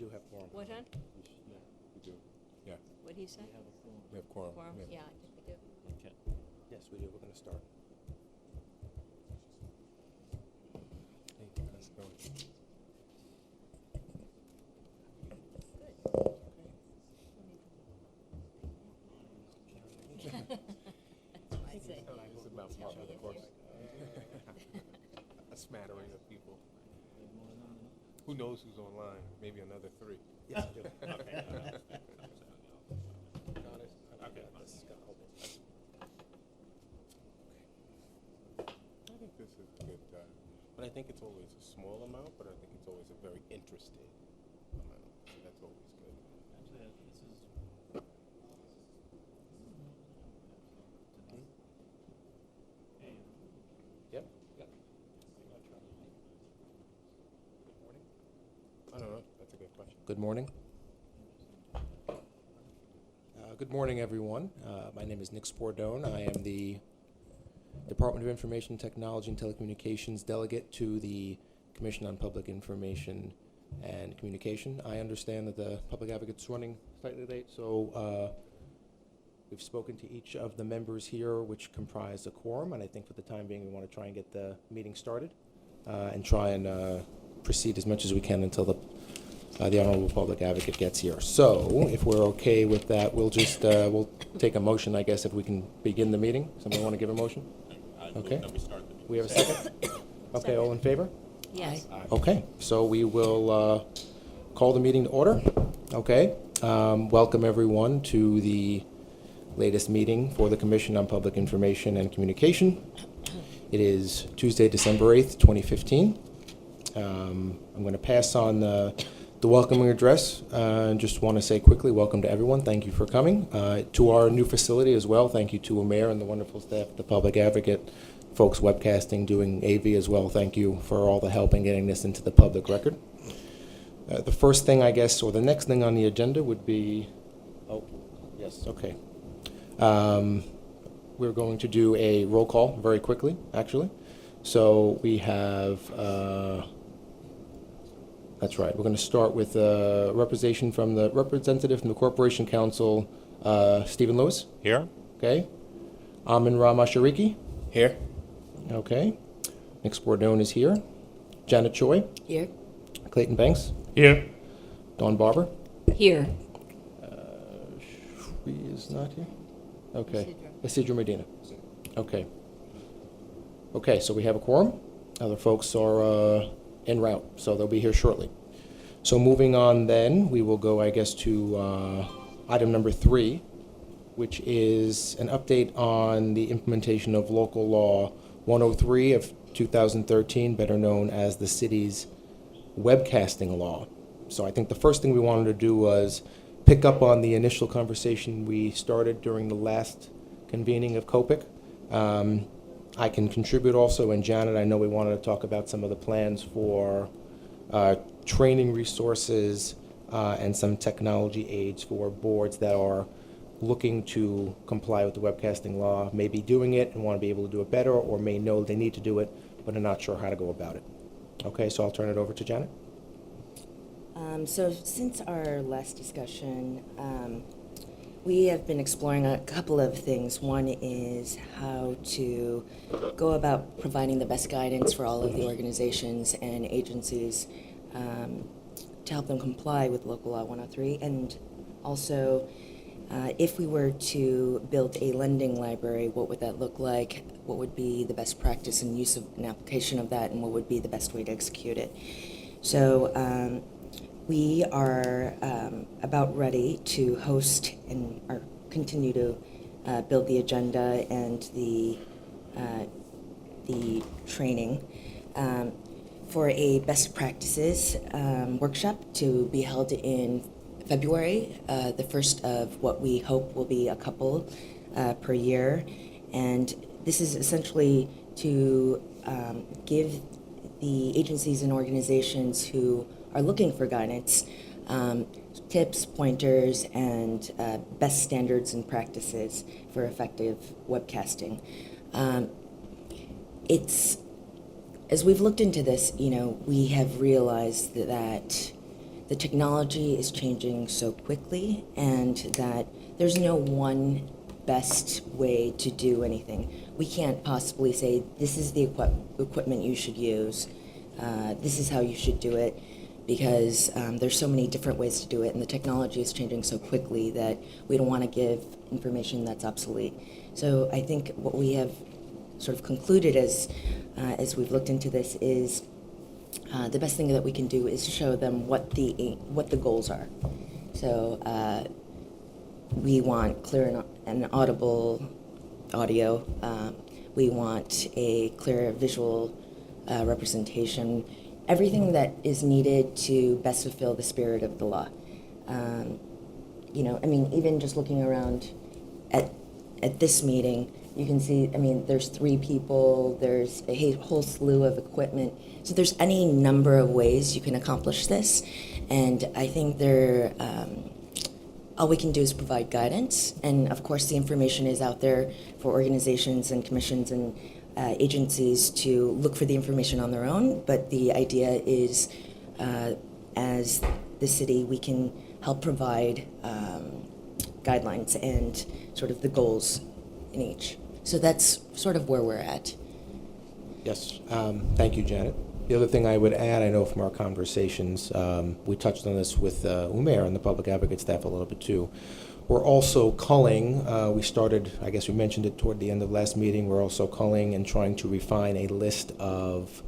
do have quorum. What, hon? Yeah, we do. Yeah, What'd he say? we have quorum. Quorum? Yeah. Yeah, I think we do. Okay. Yes, we do. We're going to start. Hey, let's go. I say. It's about par for the course. A smattering of people. Who knows who's online? Maybe another 3. Yes, we do. Okay. Got it. Okay. This is gonna hold it. I think this is a good, but I think it's always a small amount, but I think it's always a very interesting amount. So that's always good. Actually, this is. Hey, Yep. I don't know. That's a good question. Good morning. Good morning, everyone. My name is Nick Spordone. I am the Department of Information Technology and Telecommunications delegate to the Commission on Public Information and Communication. I understand that the Public Advocate's running slightly late, so we've spoken to each of the members here, which comprise a quorum, and I think for the time being, we want to try and get the meeting started and try and proceed as much as we can until the Honorable Public Advocate gets here. So, if we're okay with that, we'll just we'll take a motion, I guess, if we can begin the meeting. Somebody want to give a motion? Okay. We have a second? Okay, all in favor? Yes. Okay, so we will call the meeting to order. Okay, welcome everyone to the latest meeting for the Commission on Public Information and Communication. It is Tuesday, December 8th, 2015. I'm going to pass on the welcoming address, and just want to say quickly, welcome to everyone. Thank you for coming. To our new facility as well, thank you to Mayor and the wonderful staff at the Public Advocate, folks webcasting, doing AV as well. Thank you for all the help in getting this into the public record. The first thing, I guess, or the next thing on the agenda would be, oh, yes, okay. We're going to do a roll call very quickly, actually. So we have, that's right, we're going to start with representation from the representative from the Corporation Council, Stephen Lewis. Here? Okay. Amin Ramashariki. Here. Okay. Nick Spordone is here. Janet Choi. Here? Clayton Banks. Here. Dawn Barber. Here. She is not here. Okay. Isidro Medina. Okay. Okay, so we have a quorum. Other folks are en route, so they'll be here shortly. So moving on then, we will go, I guess, to item number 3, which is an update on the implementation of Local Law 103 of 2013, better known as the city's webcasting law. So I think the first thing we wanted to do was pick up on the initial conversation we started during the last convening of C.O.P.I.C. I can contribute also, and Janet, I know we wanted to talk about some of the plans for training resources and some technology aids for boards that are looking to comply with the webcasting law, may be doing it and want to be able to do it better, or may know they need to do it, but are not sure how to go about it. Okay, so I'll turn it over to Janet. So since our last discussion, we have been exploring a couple of things. One is how to go about providing the best guidance for all of the organizations and agencies to help them comply with Local Law 103, and also if we were to build a lending library, what would that look like? What would be the best practice and use of an application of that, and what would be the best way to execute it? So we are about ready to host and continue to build the agenda and the training for a best practices workshop to be held in February, the first of what we hope will be a couple per year. And this is essentially to give the agencies and organizations who are looking for guidance, tips, pointers, and best standards and practices for effective webcasting. As we've looked into this, we have realized that the technology is changing so quickly, and that there's no one best way to do anything. We can't possibly say, this is the equipment you should use, this is how you should do it, because there's so many different ways to do it, and the technology is changing so quickly that we don't want to give information that's obsolete. So I think what we have sort of concluded as we've looked into this is the best thing that we can do is show them what the goals are. So we want clear and audible audio. We want a clear visual representation. Everything that is needed to best fulfill the spirit of the law. Even just looking around at this meeting, you can see, there's 3 people, there's a whole slew of equipment. So there's any number of ways you can accomplish this. And I think all we can do is provide guidance. And of course, the information is out there for organizations and commissions and agencies to look for the information on their own. But the idea is, as the city, we can help provide guidelines and sort of the goals in each. So that's sort of where we're at. Yes, thank you, Janet. The other thing I would add, I know from our conversations, we touched on this with Umair and the public advocate staff a little bit too. We're also culling, we started, I guess we mentioned it toward the end of last meeting, we're also culling and trying to refine a list of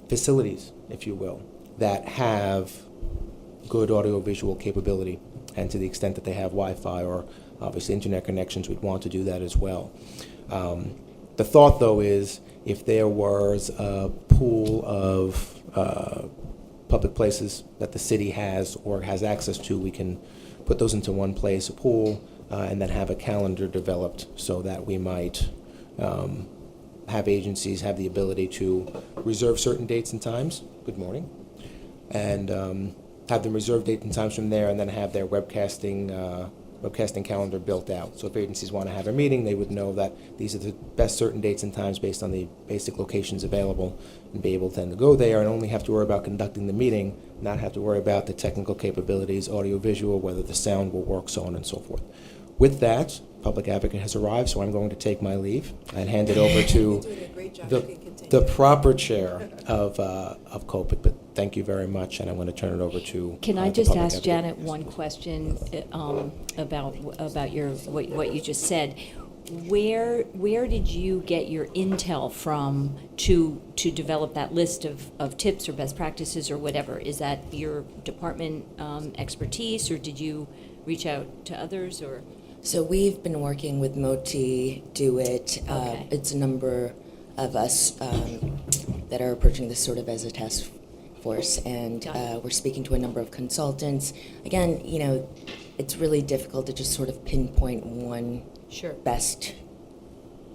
facilities, if you will, that have good audiovisual capability, and to the extent that they have Wi-Fi or obviously internet connections, we'd want to do that as well. The thought, though, is if there was a pool of public places that the city has or has access to, we can put those into one place, a pool, and then have a calendar developed so that we might have agencies have the ability to reserve certain dates and times. Good morning. And have them reserve dates and times from there, and then have their webcasting calendar built out. So if agencies want to have a meeting, they would know that these are the best certain dates and times based on the basic locations available, and be able then to go there and only have to worry about conducting the meeting, not have to worry about the technical capabilities, audio-visual, whether the sound will work, so on and so forth. With that, Public Advocate has arrived, so I'm going to take my leave and hand it over to the proper chair of C.O.P.I.C. But thank you very much, and I'm going to turn it over to. Can I the just Public ask Advocate. Janet one question about your what you just said? Where did you get your intel from to develop that list of tips or best practices or whatever? Is that your department expertise, or did you reach out to others, or? So we've been working with Moti, Do It. Okay. It's a number of us that are approaching this sort of as a task force, and Got it. we're speaking to a number of consultants. Again, it's really difficult to just sort of pinpoint one Sure. best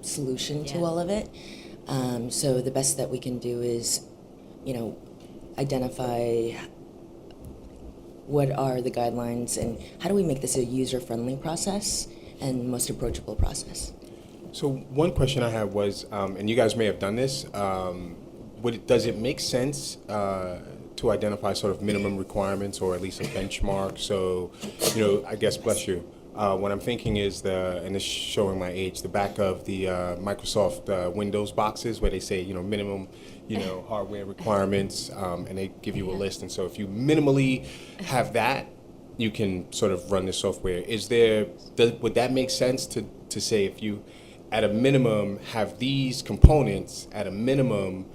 solution to Yeah. all of it. So the best that we can do is, identify what are the guidelines and how do we make this a user-friendly process and most approachable process. So one question I had was, and you guys may have done this, does it make sense to identify sort of minimum requirements or at least a benchmark? So, I guess, bless you, what I'm thinking is and it's showing my age, the back of the Microsoft Windows boxes where they say, minimum, hardware requirements, and they give you a list. And so if you minimally have that, you can sort of run the software. Would that make sense to say if you, at a minimum, have these components, at a minimum,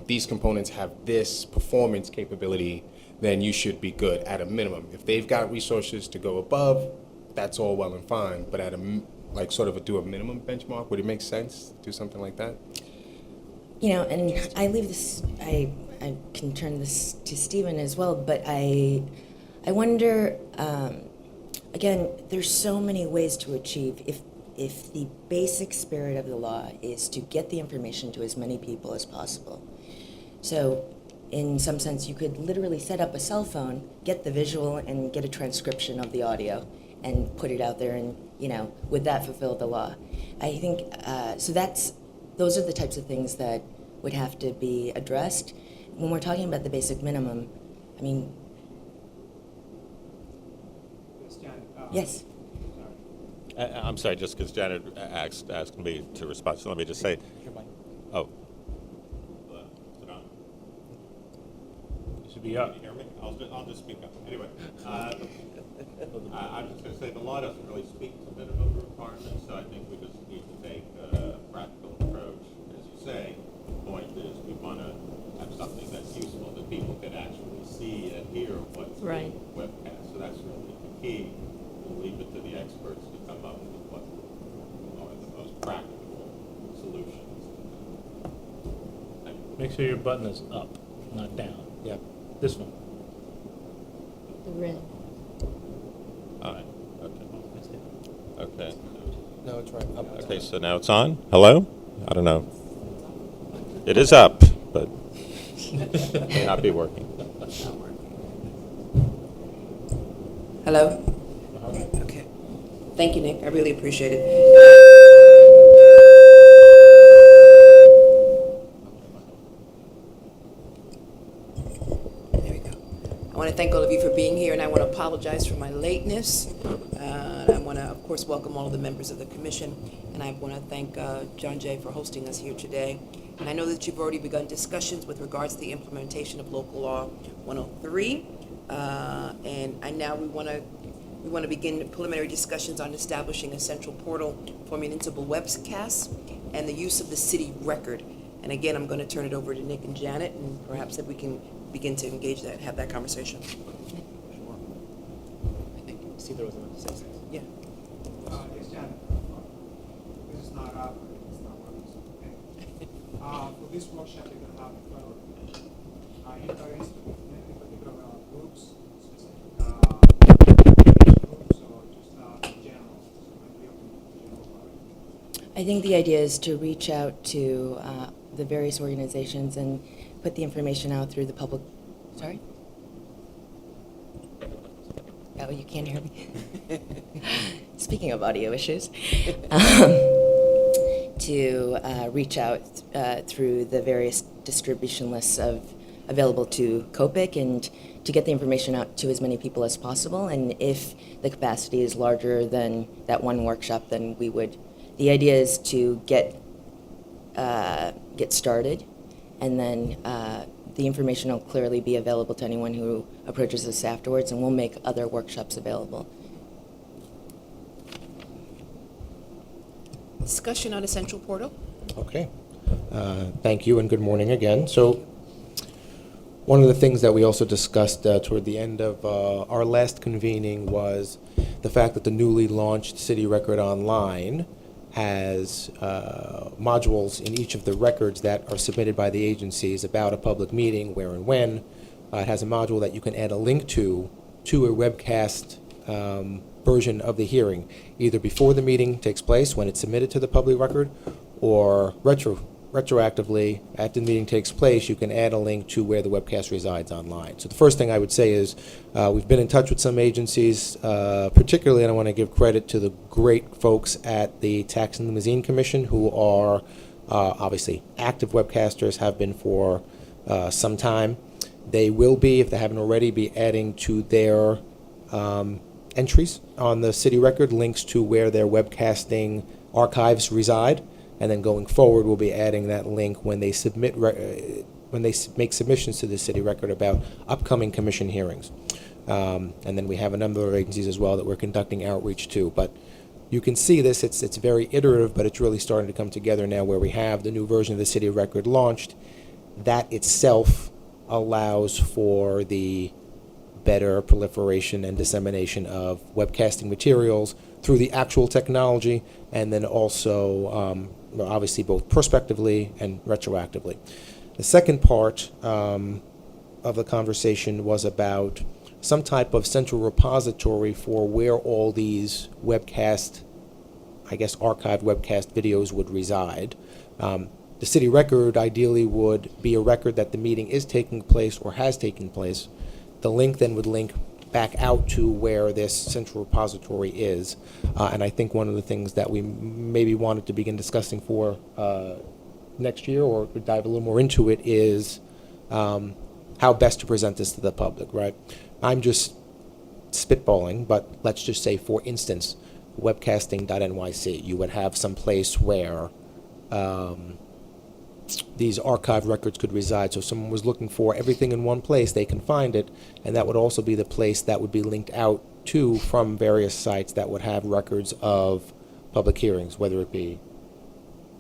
these components have this performance capability, then you should be good at a minimum. If they've got resources to go above, that's all well and fine, but at do a minimum benchmark, would it make sense to do something like that? And I leave this, I can turn this to Stephen as well, but I wonder, again, there's so many ways to achieve. If the basic spirit of the law is to get the information to as many people as possible. So in some sense, you could literally set up a cell phone, get the visual, and get a transcription of the audio and put it out there, and, would that fulfill the law? I think, those are the types of things that would have to be addressed. When we're talking about the basic minimum, It's Janet. Yes. I'm sorry, just because Janet asked me to respond, so let me just say, oh. You should be up. Can you hear me? I'll just speak up. Anyway, I'm just going to say the law doesn't really speak to minimum requirements, so I think we just need to take a practical approach. As you say, the point is we want to have something that's useful that people can actually see and hear what's Right. being webcast. So that's really the key. We'll leave it to the experts to come up with what are the most practical solutions. Thank you. Make sure your button is up, not down. Yeah. This one. The red. Okay. That's it. Okay. No, it's right. Up. Okay, so now it's on? Hello? I don't know. It is up, but it may not be working. Hello? Okay. Thank you, Nick. I really appreciate it. There we go. I want to thank all of you for being here, and I want to apologize for my lateness. And I want to, of course, welcome all of the members of the commission, and I want to thank John Jay for hosting us here today. And I know that you've already begun discussions with regards to the implementation of Local Law 103, and now we want to begin preliminary discussions on establishing a central portal for municipal webcasts and the use of the city record. And again, I'm going to turn it over to Nick and Janet, and perhaps that we can begin to engage that, have that conversation. See, there was another six. Yeah. Yes, Janet. This is not up, it's not working, okay. For this workshop, you're gonna have 12 interest in particular groups, specific groups, or just in general, so it might be open to general public. I think the idea is to reach out to the various organizations and put the information out through the public. Sorry? Oh, you can't hear me? Speaking of audio issues, to reach out through the various distribution lists available to C.O.P.I.C and to get the information out to as many people as possible. And if the capacity is larger than that one workshop, then we would. The idea is to get started, and then the information will clearly be available to anyone who approaches us afterwards, and we'll make other workshops available. Discussion on a central portal. Okay. Thank you and good morning again. So one of the things that we also discussed toward the end of our last convening was the fact that the newly launched City Record Online has modules in each of the records that are submitted by the agencies about a public meeting, where and when. It has a module that you can add a link to a webcast version of the hearing, either before the meeting takes place when it's submitted to the public record, or retroactively after the meeting takes place, you can add a link to where the webcast resides online. So the first thing I would say is we've been in touch with some agencies, particularly, and I want to give credit to the great folks at the Tax and Limousine Commission, who are obviously active webcasters, have been for some time. They will be, if they haven't already, be adding to their entries on the city record links to where their webcasting archives reside, and then going forward we'll be adding that link when they submit make submissions to the city record about upcoming commission hearings. And then we have a number of agencies as well that we're conducting outreach to. But you can see this, it's very iterative, but it's really starting to come together now where we have the new version of the city record launched. That itself allows for the better proliferation and dissemination of webcasting materials through the actual technology, and then also obviously both prospectively and retroactively. The second part of the conversation was about some type of central repository for where all these webcast, I guess archived webcast videos would reside. The city record ideally would be a record that the meeting is taking place or has taken place. The link then would link back out to where this central repository is. And I think one of the things that we maybe wanted to begin discussing for next year, or dive a little more into it, is how best to present this to the public, right? I'm just spitballing, but let's just say, for instance, webcasting.nyc, you would have some place where these archive records could reside. So if someone was looking for everything in one place, they can find it, and that would also be the place that would be linked out to from various sites that would have records of public hearings, whether it be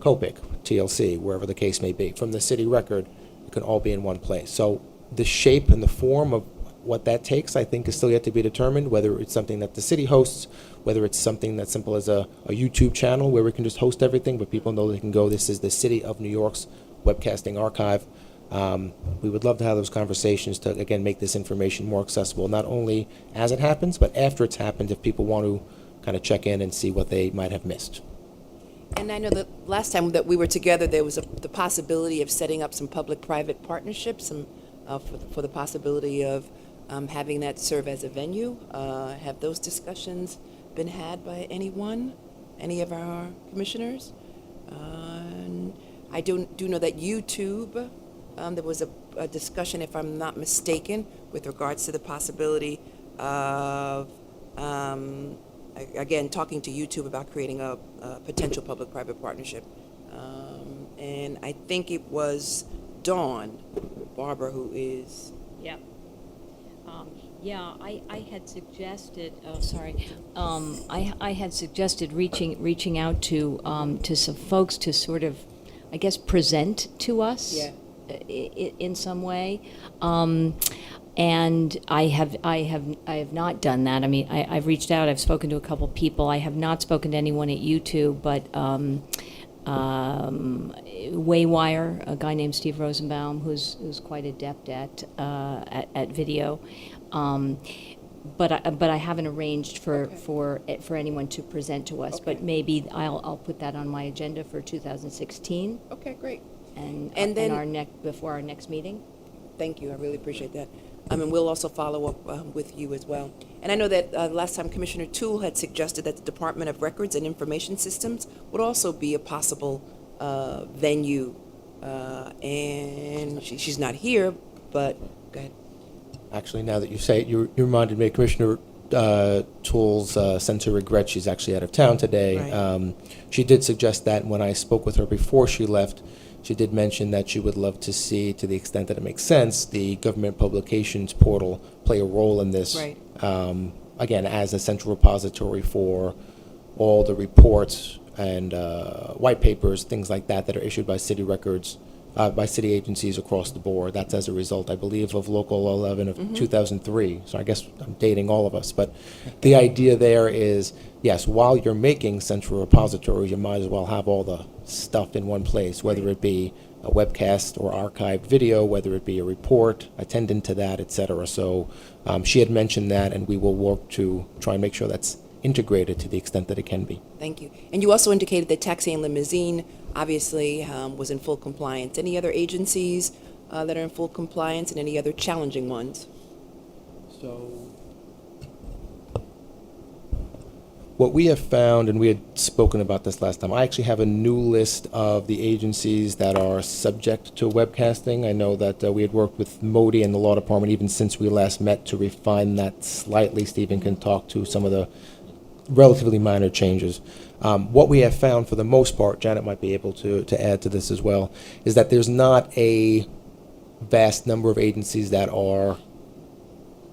C.O.P.I.C, TLC, wherever the case may be. From the city record, it can all be in one place. So the shape and the form of what that takes, I think, is still yet to be determined, whether it's something that the city hosts, whether it's something that's simple as a YouTube channel where we can just host everything, but people know they can go, this is the City of New York's Webcasting Archive. We would love to have those conversations to, again, make this information more accessible, not only as it happens, but after it's happened, if people want to kind of check in and see what they might have missed. And I know that last time that we were together, there was the possibility of setting up some public-private partnerships for the possibility of having that serve as a venue. Have those discussions been had by anyone, any of our commissioners? I do know that YouTube, there was a discussion, if I'm not mistaken, with regards to the possibility of, again, talking to YouTube about creating a potential public-private partnership. And I think it was Dawn Barber who is... Yeah. I had suggested, I had suggested reaching out to some folks to sort of, I guess, present to us in some way. And I have not done that. I mean, I've reached out, I've spoken to a couple people. I have not spoken to anyone at YouTube, but Waywire, a guy named Steve Rosenbaum, who's quite adept at video. But I haven't arranged for anyone to present to us. Okay. But maybe I'll put that on my agenda for 2016. Okay, great. And then before our next meeting. Thank you. I really appreciate that. And we'll also follow up with you as well. And I know that last time Commissioner Toole had suggested that the Department of Records and Information Systems would also be a possible venue. And she's not here, but go ahead. Actually, now that you say it, you reminded me, Commissioner Toole's sends her regrets. She's actually out of town today. Right. She did suggest that, and when I spoke with her before she left, she did mention that she would love to see, to the extent that it makes sense, the government publications portal play a role in this. Right. Again, as a central repository for all the reports and white papers, things like that, that are issued by city records, by city agencies across the board. That's as a result, I believe, of Local 11 of 2003. So I guess I'm dating all of us. But the idea there is, yes, while you're making central repositories, you might as well have all the stuff in one place, whether it be a webcast or archived video, whether it be a report attendant to that, et cetera. So she had mentioned that, and we will work to try and make sure that's integrated to the extent that it can be. Thank you. And you also indicated that Taxi and Limousine obviously was in full compliance. Any other agencies that are in full compliance, and any other challenging ones? So what we have found, and we had spoken about this last time, I actually have a new list of the agencies that are subject to webcasting. I know that we had worked with Modi and the law department even since we last met to refine that slightly. Stephen can talk to some of the relatively minor changes. What we have found for the most part, Janet might be able to add to this as well, is that there's not a vast number of agencies that are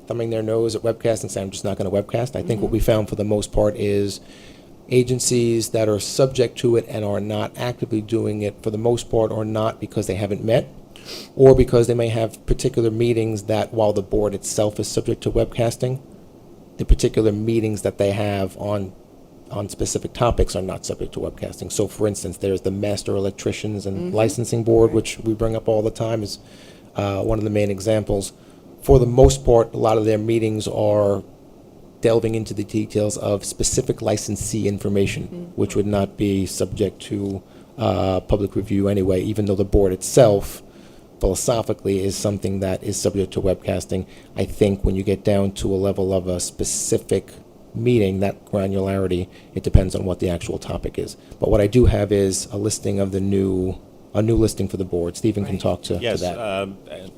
thumbing their nose at webcasting, saying, I'm just not going to webcast. I think what we found for the most part is agencies that are subject to it and are not actively doing it for the most part, or not because they haven't met, or because they may have particular meetings that, while the board itself is subject to webcasting, the particular meetings that they have on specific topics are not subject to webcasting. So, for instance, there's the Master Electricians and Licensing Board, which we bring up all the time as one of the main examples. For the most part, a lot of their meetings are delving into the details of specific licensee information, which would not be subject to public review anyway, even though the board itself philosophically is something that is subject to webcasting. I think when you get down to a level of a specific meeting, that granularity, it depends on what the actual topic is. But what I do have is a listing of the new a new listing for the board. Stephen can Right. talk to Yes, that.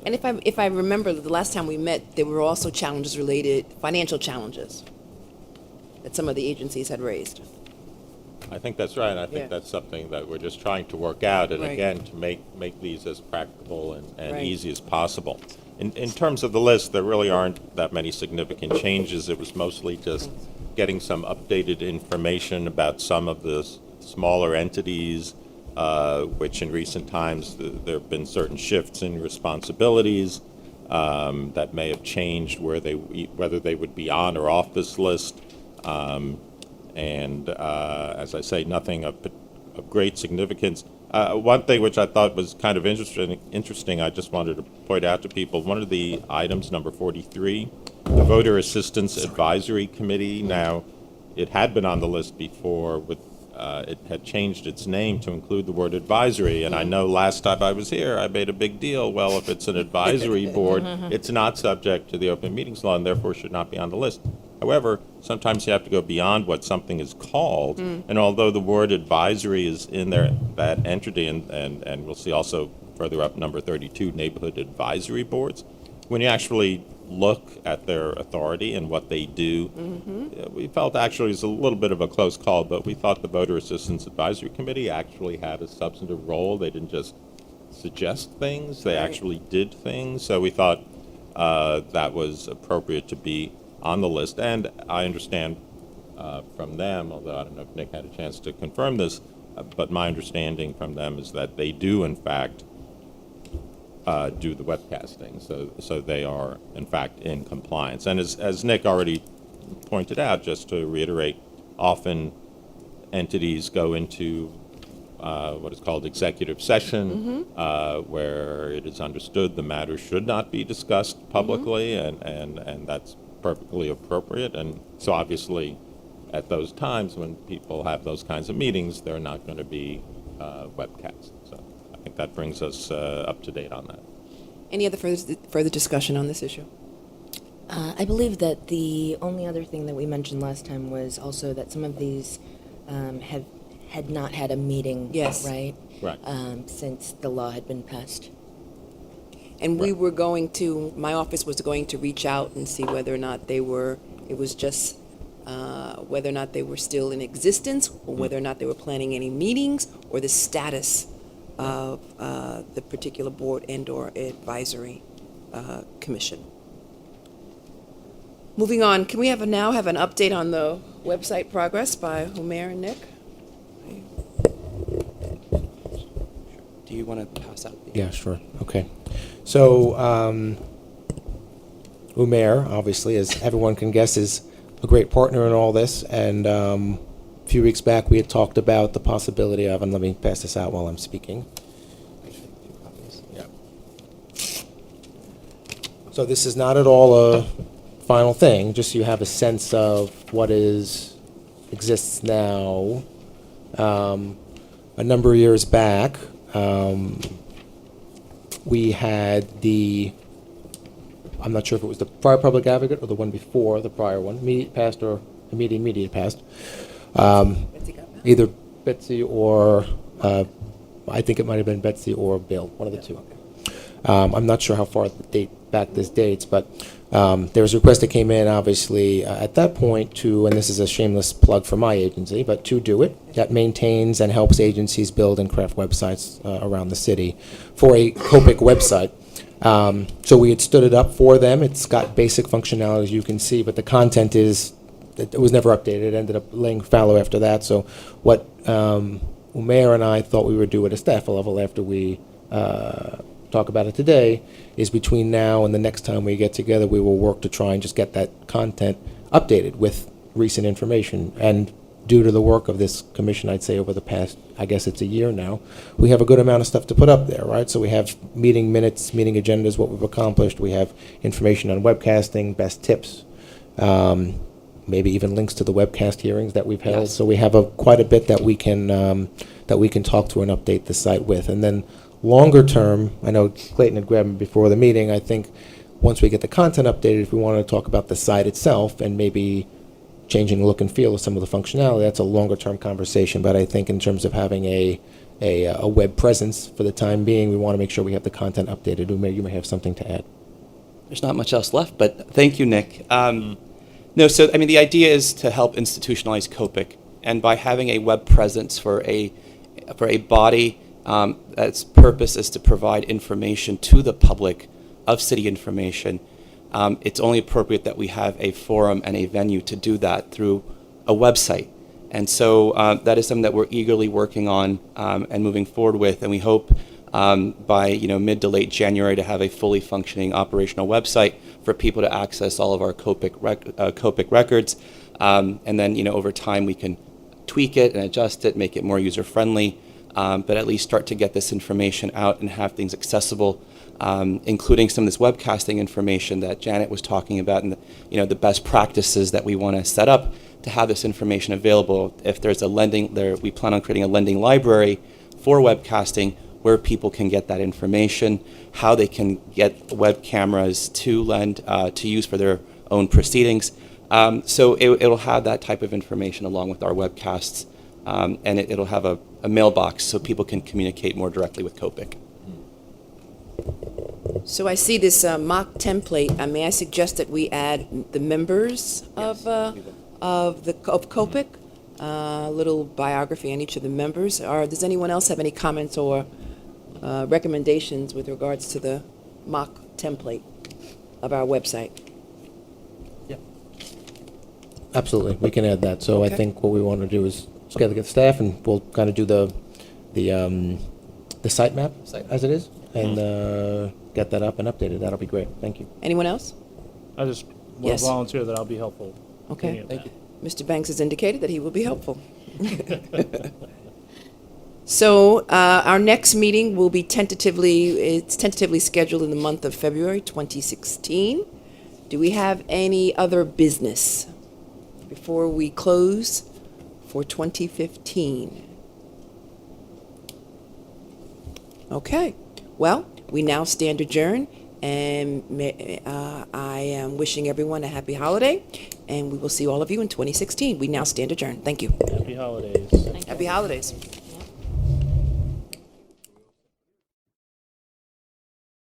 And if I remember, the last time we met, there were also challenges related, financial challenges that some of the agencies had raised. I think that's right. I think Yeah. that's something that we're just trying to work out, and Right. again, to make these as practical and Right. easy as possible. In terms of the list, there really aren't that many significant changes. It was mostly just getting some updated information about some of the smaller entities, which in recent times, there have been certain shifts in responsibilities that may have changed whether they would be on or off this list. And as I say, nothing of great significance. One thing which I thought was kind of interesting, I just wanted to point out to people, one of the items, number 43, the Voter Assistance Advisory Committee. Now, it had been on the list before with it had changed its name to include the word advisory, and I know last time I was here, I made a big deal. Well, if it's an advisory board, it's not subject to the open meetings law and therefore should not be on the list. However, sometimes you have to go beyond what something is called, and although the word advisory is in there, that entity, and we'll see also further up number 32, neighborhood advisory boards, when you actually look at their authority and what they do, we felt actually it was a little bit of a close call, but we thought the Voter Assistance Advisory Committee actually had a substantive role. They didn't just suggest things, they actually did things. So we thought that was appropriate to be on the list. And I understand from them, although I don't know if Nick had a chance to confirm this, but my understanding from them is that they do, in fact, do the webcasting, so they are in fact in compliance. And as Nick already pointed out, just to reiterate, often entities go into what is called executive session, where it is understood the matter should not be discussed publicly, and that's perfectly appropriate. And so obviously, at those times when people have those kinds of meetings, they're not going to be webcast. So I think that brings us up to date on that. Any other further discussion on this issue? I believe that the only other thing that we mentioned last time was also that some of these had not had a meeting, Yes. right? Right. Since the law had been passed. And we were going to, my office was going to reach out and see whether or not they were, it was just whether or not they were still in existence, or whether or not they were planning any meetings, or the status of the particular board and/or advisory commission. Moving on, can we now have an update on the website progress by Umair and Nick? Do you want to pass out? Yeah, sure. Okay. So, Umair, obviously, as everyone can guess, is a great partner in all this. And a few weeks back, we had talked about the possibility of, and let me pass this out while I'm speaking. Yeah. So this is not at all a final thing, just so you have a sense of what exists now. A number of years back, we had I'm not sure if it was the prior public advocate or the one before the prior one, immediate past or immediate past. Betsy got that? Either Betsy or, I think it might have been Betsy or Bill, one of the two. I'm not sure how far back this dates, but there was a request that came in, obviously, at that point to, and this is a shameless plug for my agency, but to do it, that maintains and helps agencies build and craft websites around the city for a C.O.P.I.C website. So we had stood it up for them. It's got basic functionality, as you can see, but the content it was never updated. It ended up laying fallow after that. So what Umair and I thought we would do at a staff level after we talk about it today is between now and the next time we get together, we will work to try and just get that content updated with recent information. And due to the work of this commission, I'd say over the past, I guess it's a year now, we have a good amount of stuff to put up there, right? So we have meeting minutes, meeting agendas, what we've accomplished. We have information on webcasting, best tips, maybe even links to the webcast hearings that we've held. Yes. So we have quite a bit that we can talk through and update the site with. And then longer term, I know Clayton had grabbed me before the meeting, I think once we get the content updated, if we want to talk about the site itself and maybe changing the look and feel of some of the functionality, that's a longer term conversation. But I think in terms of having a a web presence for the time being. We want to make sure we have the content updated. You may have something to add. There's not much else left, but thank you, Nick. No, so I mean, the idea is to help institutionalize C.O.P.I.C, and by having a web presence for a body that's purpose is to provide information to the public of city information, it's only appropriate that we have a forum and a venue to do that through a website. And so that is something that we're eagerly working on and moving forward with, and we hope by mid to late January to have a fully functioning operational website for people to access all of our C.O.P.I.C records, and then over time we can tweak it and adjust it, make it more user friendly, but at least start to get this information out and have things accessible, including some of this webcasting information that Janet was talking about, and the best practices that we want to set up to have this information available. If there's we plan on creating a lending library for webcasting where people can get that information, how they can get web cameras to lend, to use for their own proceedings. So it'll have that type of information along with our webcasts, and it'll have a mailbox so people can communicate more directly with C.O.P.I.C. So I see this mock template. May I suggest that we add the members of C.O.P.I.C? A little biography on each of the members. Or does anyone else have any comments or recommendations with regards to the mock template of our website? Absolutely, we can add that. So Okay. I think what we want to do is together get staff, and we'll kind of do the site map as it is, and get that up and updated. That'll be great. Thank you. Anyone else? I just want Yes. to volunteer that I'll be helpful. Okay. Any of Thank that. you. Mr. Banks has indicated that he will be helpful. So our next meeting will be tentatively scheduled in the month of February 2016. Do we have any other business before we close for 2015? Okay. Well, we now stand adjourned, and I am wishing everyone a happy holiday, and we will see all of you in 2016. We now stand adjourned. Thank you. Happy holidays. Happy holidays.